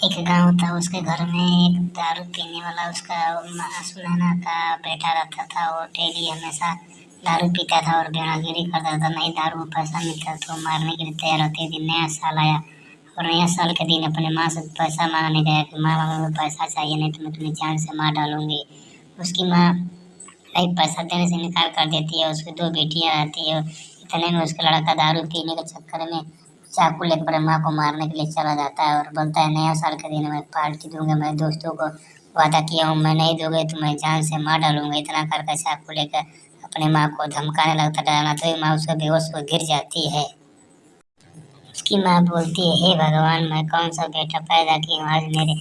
एक गांव था, उसके घर में एक दारू पीने वाला उसका सुनैना का बेटा रहता था। वो डेली हमेशा दारू पीता था और बेड़ागिरी करता था। नहीं दारू में पैसा मिलता तो मारने के लिए तैयार होते। दिन नया साल आया और नया साल के दिन अपने माँ से पैसा मांगने गया कि माँ हमें पैसा चाहिए, नहीं तो मैं तुम्हें जान से मार डालूंगी। उसकी माँ नहीं पैसा देने से इनकार कर देती है। उसकी दो बेटियां रहती है। इतने में उसका लड़का दारू पीने के चक्कर में चाकू लेकर अपने माँ को मारने के लिए चला जाता है और बोलता है नया साल के दिन मैं पार्टी दूंगा, मैं दोस्तों को वादा किया हूँ, मैं नहीं दोगे तो मैं जान से मार डालूंगा। इतना करके चाकू लेकर अपने माँ को धमकाने लगता, डराना, तो माँ उसको बेहोश हो गिर जाती है। उसकी माँ बोलती है, हे भगवान, मैं कौन सा बेटा पैदा की हूँ, आज मेरे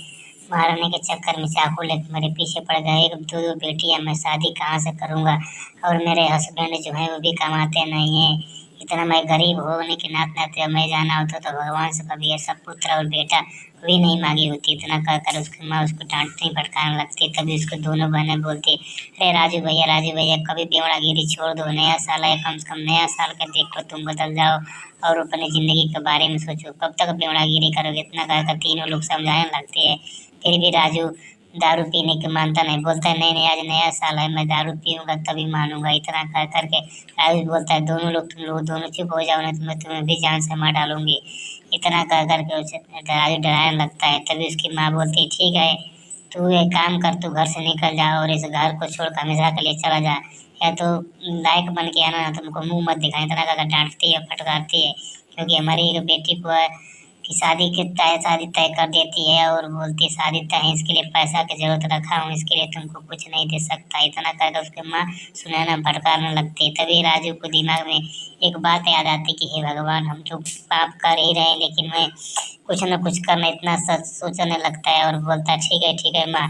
मारने के चक्कर में चाकू लेकर मेरे पीछे पड़ गए। एक दो दो बेटियां, मैं शादी कहाँ से करूँगा। और मेरे हस्बैंड जो है वो भी कमाते नहीं हैं। इतना मैं गरीब होने के नाते मैं जाना होता तो भगवान से कभी ऐसा पुत्र और बेटा भी नहीं मांगी होती। इतना कर कर उसकी माँ उसको डांटने भटकाने लगती। तभी उसको दोनों बहनें बोलती, अरे राजू भैया कभी बेवड़ागिरी छोड़ दो, नया साल है, कम से कम नया साल का देखो, तुम बदल जाओ और अपनी जिंदगी के बारे में सोचो, कब तक बेवड़ागिरी करोगे। इतना कर कर तीनों लोग समझाने लगते हैं। फिर भी राजू दारू पीने के मानता नहीं, बोलता है नहीं नहीं आज नया साल है, मैं दारू पीऊंगा तभी मानूंगा। इतना कर करके राजू बोलता है दोनों लोग, तुम लोग दोनों चुप हो जाओ, नहीं तो मैं तुम्हें भी जान से मार डालूंगी। इतना कर करके उसे राजू डराने लगता है। तभी उसकी माँ बोलती है, ठीक है तू एक काम कर, तू घर से निकल जा और इस घर को छोड़ कर हमेशा के लिए चला जा, या तो लायक बन के आना, तुमको मुंह मत दिखाए। इतना कर डांटती है, फटकारती है, क्योंकि हमारी एक बेटी को की शादी तय कर देती है और बोलती है शादी तय है, इसके लिए पैसा की जरूरत रखा हूँ, इसके लिए तुमको कुछ नहीं दे सकता। इतना कहकर उसके माँ सुनैना भटकाने लगती है। तभी राजू को दिमाग में एक बात याद आती कि हे भगवान, हम तो पाप कर ही रहे हैं, लेकिन मैं कुछ न कुछ करना, इतना सच सोचने लगता है और बोलता है ठीक है माँ,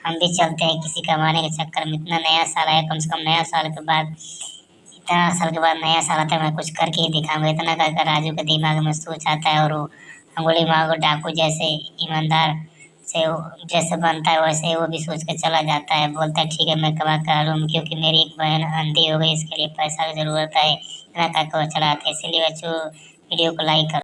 हम भी चलते हैं किसी कमाने के चक्कर में। इतना नया साल आया, कम से कम नया साल के बाद, इतना साल के बाद नया साल आता है, मैं कुछ करके ही दिखाऊंगा। इतना कहकर राजू के दिमाग में सोच आता है और वो अंगुली माँ को डाकू जैसे ईमानदार से जैसे बनता है वैसे वो भी सोच के चला जाता है। बोलता है ठीक है मैं कमा कर लूँ, क्योंकि मेरी एक बहन अंधी हो गई, इसके लिए पैसा की जरूरत है। इतना कहकर वो चला आता है। इसलिए बच्चों वीडियो को लाइक करो।